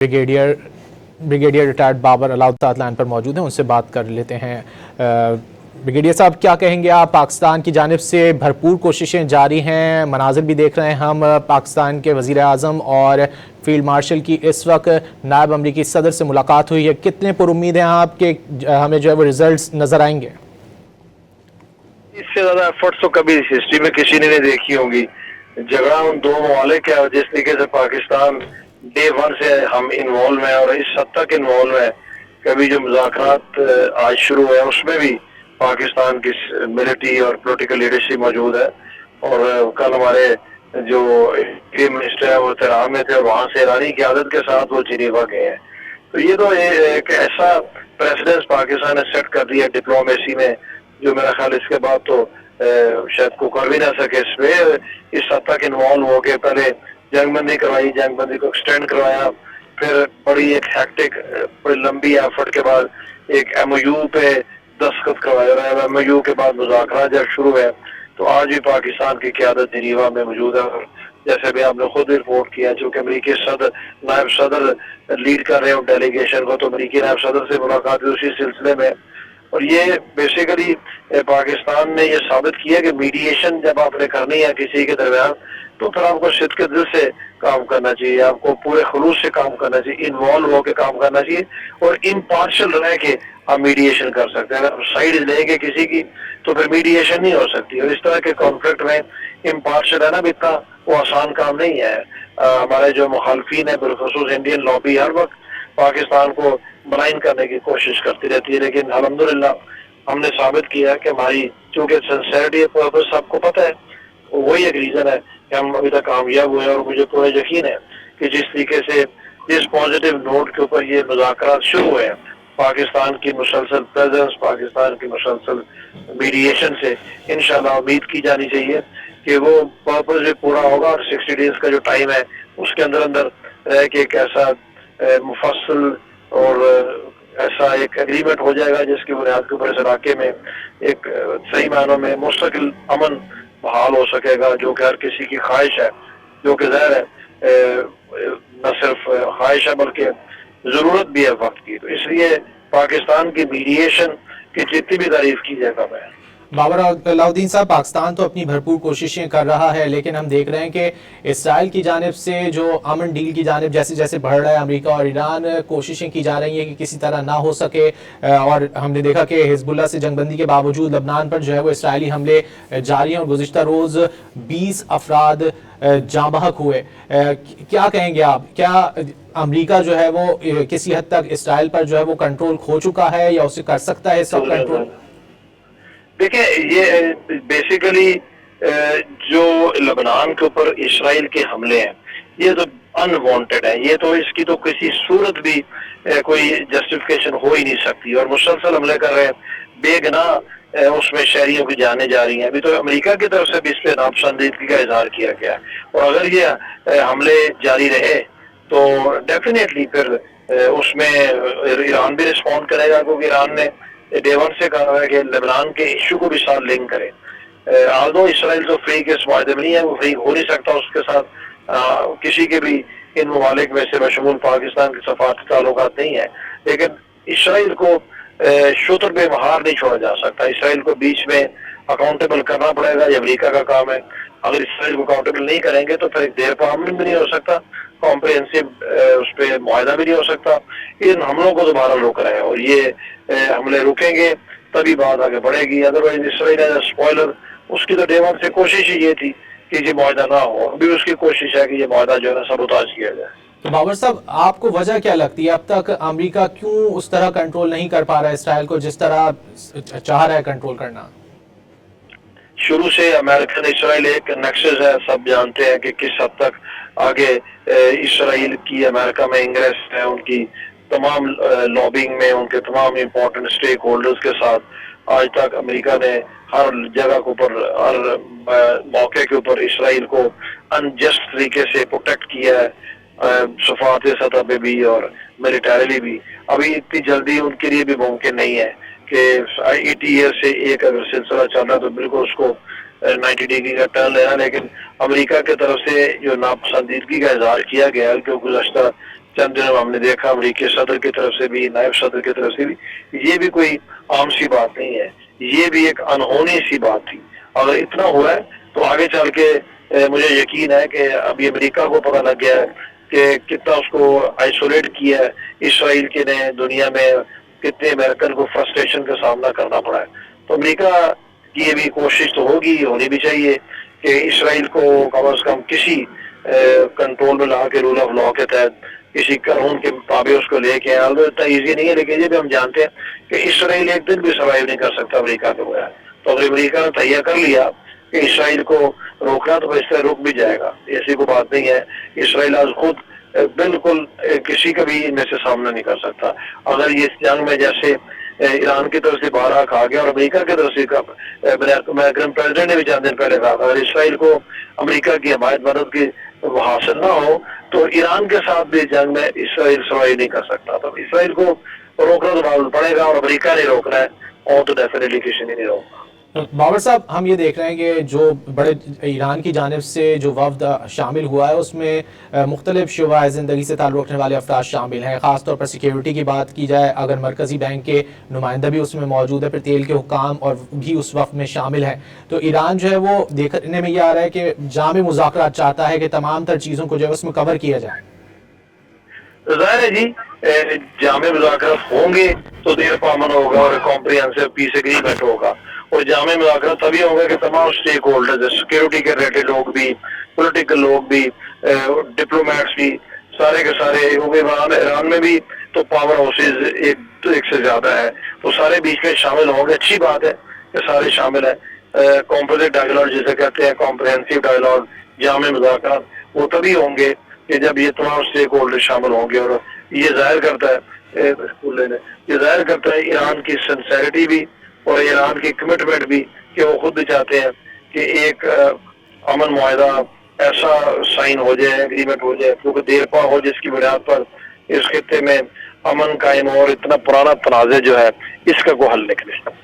Brigadier brigadier retired Babar Alauddin line पर मौजूद हैं, उनसे बात कर लेते हैं। ब्रिगेडियर साहब, क्या कहेंगे आप? पाकिस्तान की जानिब से भरपूर कोशिशें जारी हैं, मनाजिर भी देख रहे हैं हम, पाकिस्तान के वज़ीर आज़म और फील्ड मार्शल की इस वक्त नायब अमरीकी सदर से मुलाकात हुई है। कितने पुरुम्मीद हैं आप कि हमें जो है वो रिजल्ट्स नज़र आएंगे? इससे ज़्यादा एफर्ट्स तो कभी हिस्ट्री में किसी ने नहीं देखी होंगी। झगड़ा उन दो ममालिक है, और जिस तरीके से पाकिस्तान डे वन से हम इन्वॉल्व हैं और इस हद तक इन्वॉल्व है, कभी जो मुज़ाकरात आज शुरू हुए उसमें भी पाकिस्तान की मिलिट्री और पॉलिटिकल लीडरशिप मौजूद है। और कल हमारे जो प्रीम मिनिस्टर है वो तेहरान में थे और वहाँ से ईरानी क़यादत के साथ वो जिनेवा गए हैं। तो ये तो एक ऐसा प्रेसिडेंस पाकिस्तान ने सेट कर दिया डिप्लोमेसी में, जो मेरा ख्याल इसके बाद तो शायद को कर भी ना सके। इसमें इस हद तक इन्वॉल्व हो के पहले जंगबंदी करवाई, जंगबंदी को एक्सटेंड करवाया, फिर बड़ी एक हैक्टिक बड़ी लंबी एफर्ट के बाद एक MOU पे दस्तखत करवाया, और MOU के बाद मुज़ाकरा जब शुरू है तो आज भी पाकिस्तान की क़यादत जिनेवा में मौजूद है। और जैसे भी आपने खुद रिपोर्ट किया, जो कि अमरीकी सदर नायब सदर लीड कर रहे हो डेलीगेशन को, तो अमरीकी नायब सदर से मुलाकात हुई उसी सिलसिले में। और ये बेसिकली पाकिस्तान ने ये साबित किया कि मीडिएशन जब आपने करनी है किसी के दरमियान, तो फिर आपको सिद्ध के दिल से काम करना चाहिए, आपको पूरे खुलूस से काम करना चाहिए, इन्वॉल्व होकर काम करना चाहिए, और इम्पार्शियल रह के आप मीडिएशन कर सकते हैं। अगर साइड लेंगे किसी की तो फिर मीडिएशन नहीं हो सकती। और इस तरह के कॉन्फ्लिक्ट में इम्पार्शियल है ना, इतना वो आसान काम नहीं है। हमारे जो मुखालफीन है, बिलखुसूस इंडियन लॉबी, हर वक्त पाकिस्तान को ब्लाइंड करने की कोशिश करती रहती है, लेकिन अल्हम्दुलिल्लाह हमने साबित किया कि हमारी चूँकि सिंसेरिटी पर्पस सबको पता है, वही एक रीज़न है कि हम अभी तक कामयाब हुए। और मुझे पूरा यकीन है कि जिस तरीके से जिस पॉजिटिव नोट के ऊपर ये मुज़ाकरात शुरू हुए हैं, पाकिस्तान की मुसलसल प्रेजेंस, पाकिस्तान की मुसलसल मीडिएशन से इंशाल्लाह उम्मीद की जानी चाहिए कि वो पर्पस भी पूरा होगा। और 60 डेज का जो टाइम है उसके अंदर अंदर रह के एक ऐसा मुफस्सल और ऐसा एक एग्रीमेंट हो जाएगा जिसकी बुनियाद के ऊपर इस इलाके में एक सही मायनों में मुस्तकिल अमन बहाल हो सकेगा, जो कि हर किसी की ख्वाहिश है, जो कि ज़ाहिर है न सिर्फ ख्वाहिश है बल्कि ज़रूरत भी है वक्त की। तो इसलिए पाकिस्तान की मीडिएशन की जितनी भी तारीफ की जाए कम है। बाबर अलाउद्दीन साहब, पाकिस्तान तो अपनी भरपूर कोशिशें कर रहा है, लेकिन हम देख रहे हैं कि इसराइल की जानिब से जो अमन डील की जानिब जैसे जैसे बढ़ रहा है, अमेरिका और ईरान कोशिशें की जा रही हैं कि किसी तरह ना हो सके। और हमने देखा कि हिजबुल्लाह से जंगबंदी के बावजूद लबनान पर जो है वो इसराइली हमले जारी हैं और गुज़िश्ता रोज़ 20 अफराद जाँ बहक हुए। क्या कहेंगे आप? क्या अमेरिका जो है वो किसी हद तक इसराइल पर जो है वो कंट्रोल खो चुका है या उसे कर सकता है सब कंट्रोल? देखिए, ये बेसिकली जो लबनान के ऊपर इसराइल के हमले हैं, ये तो अनवांटेड है, ये तो इसकी तो किसी सूरत भी कोई जस्टिफिकेशन हो ही नहीं सकती। और मुसलसल हमले कर रहे हैं, बेगुनाह उसमें शहरियों की जाने जा रही हैं। अभी तो अमेरिका की तरफ से भी इस पे नापसंदीदगी का इजहार किया गया है, और अगर ये हमले जारी रहे तो डेफिनेटली फिर उसमें ईरान भी रिस्पॉन्ड करेगा, क्योंकि ईरान ने डे वन से कहा है कि लेबनान के इशू को भी साथ लिंक करे। आल्दो इसराइल तो फ्री के माहदे में नहीं है, वो फ्री हो नहीं सकता उसके साथ किसी के भी इन ममालिक में से बशमूल पाकिस्तान के सफारती ताल्लुकात नहीं है। लेकिन इसराइल को शुतर पे महार नहीं छोड़ा जा सकता, इसराइल को बीच में अकाउंटेबल करना पड़ेगा, ये अमेरिका का काम है। अगर इसराइल को अकाउंटेबल नहीं करेंगे तो फिर एक देर पर अमन भी नहीं हो सकता, कॉम्प्रिहेंसिव उस पर मुआहदा भी नहीं हो सकता। इन हमलों को दोबारा रोक रहे हैं, और ये हमले रुकेंगे तभी बात आगे बढ़ेगी। अदरवाइज इसराइल एज स्पॉइलर, उसकी तो डे वन से कोशिश ही ये थी कि ये मुआहदा ना हो, अभी उसकी कोशिश है कि ये मुआहदा जो है सबूताज किया जाए। तो बाबर साहब, आपको वजह क्या लगती है अब तक अमेरिका क्यों उस तरह कंट्रोल नहीं कर पा रहा है इसराइल को जिस तरह चाह रहा है कंट्रोल करना? शुरू से अमेरिकन इसराइल एक नेक्सस है, सब जानते हैं कि किस हद तक आगे इसराइल की अमेरिका में इंटरेस्ट है, उनकी तमाम लॉबिंग में उनके तमाम इम्पोर्टेंट स्टेक होल्डर्स के साथ आज तक अमेरिका ने हर जगह के ऊपर, हर मौके के ऊपर इसराइल को अनजस्ट तरीके से प्रोटेक्ट किया है, सफारती सतह पे भी और मिलिटरीली भी। अभी इतनी जल्दी उनके लिए भी मुमकिन नहीं है कि 80 ईयर से एक अगर सिलसिला चल रहा है तो बिल्कुल उसको 90 डिग्री का टर्न लेना। लेकिन अमेरिका की तरफ से जो नापसंदीदगी का इजहार किया गया कि गुज़श्ता चंद दिनों में हमने देखा अमरीकी सदर की तरफ से भी, नायब सदर की तरफ से भी, ये भी कोई आम सी बात नहीं है, ये भी एक अनहोनी सी बात थी। अगर इतना हुआ है तो आगे चल के मुझे यकीन है कि अभी अमेरिका को पता लग गया है कि कितना उसको आइसोलेट किया है इसराइल के ने दुनिया में, कितने अमेरिकन को फ्रस्ट्रेशन का सामना करना पड़ा है। तो अमेरिका की ये भी कोशिश तो होगी, होनी भी चाहिए कि इसराइल को कम से कम किसी कंट्रोल में ला के, रूल ऑफ लॉ के तहत, किसी कानून के मुताबिक उसको लेके आए। इतना ईजी नहीं है, लेकिन ये भी हम जानते हैं कि इसराइल एक दिन भी सर्वाइव नहीं कर सकता अमेरिका के बगैर। तो अगर अमेरिका ने तैयार कर लिया कि इसराइल को रोकना, तो इससे रुक भी जाएगा, ऐसी कोई बात नहीं है। इसराइल आज खुद बिल्कुल किसी का भी इनमें से सामना नहीं कर सकता। अगर ये इस जंग में जैसे ईरान की तरफ से बारह खा गया और अमेरिका की तरफ से अमेरिकन प्रेसिडेंट ने भी चंद दिन पहले कहा, अगर इसराइल को अमेरिका की हमायत मदद की हासिल ना हो तो ईरान के साथ भी जंग में इसराइल सर्वाइव नहीं कर सकता। तो इसराइल को रोकना तो पड़ेगा, और अमेरिका ने रोकना है, और तो डेफिनेटली किसी ने नहीं रोकना। बाबर साहब, हम ये देख रहे हैं कि जो बड़े ईरान की जानिब से जो वफ्द शामिल हुआ है उसमें मुख्तलिफ शुबा ज़िंदगी से ताल्लुक़ रखने वाले अफराद शामिल हैं। ख़ास तौर पर सिक्योरिटी की बात की जाए, अगर मरकज़ी बैंक के नुमाइंदा भी उसमें मौजूद है, फिर तेल के हुकाम और भी उस वफ्द में शामिल हैं। तो ईरान जो है वो देखने में ये आ रहा है कि जामे मुज़ाकरात चाहता है कि तमाम तर चीज़ों को जो है उसमें कवर किया जाए। ज़ाहिर है जी, जामे मुज़ाकरात होंगे तो देर पामन होगा और कॉम्प्रिहेंसिव पीस एग्रीमेंट होगा। और जामे मुज़ाकरात तभी होंगे कि तमाम स्टेक होल्डर्स, सिक्योरिटी के रिलेटेड लोग भी, पॉलिटिकल लोग भी, डिप्लोमेट्स भी, सारे के सारे, क्योंकि ईरान में भी तो पावर हाउसेज एक से ज्यादा है, तो सारे बीच में शामिल होंगे। अच्छी बात है कि सारे शामिल है। कॉम्पोजिट डायलॉग जिसे कहते हैं, कॉम्प्रिहेंसिव डायलॉग, जामे मुज़ाकरात वो तभी होंगे कि जब ये तमाम स्टेक होल्डर शामिल होंगे। और ये जाहिर करता है ईरान की सिंसेरिटी भी और ईरान की कमिटमेंट भी, कि वो खुद भी चाहते हैं कि एक अमन मुआहदा ऐसा साइन हो जाए, एग्रीमेंट हो जाए, क्योंकि देर पा हो, जिसकी बुनियाद पर इस खित्ते में अमन कायम हो और इतना पुराना तनाज़े जो है इसका कोई हल निकले।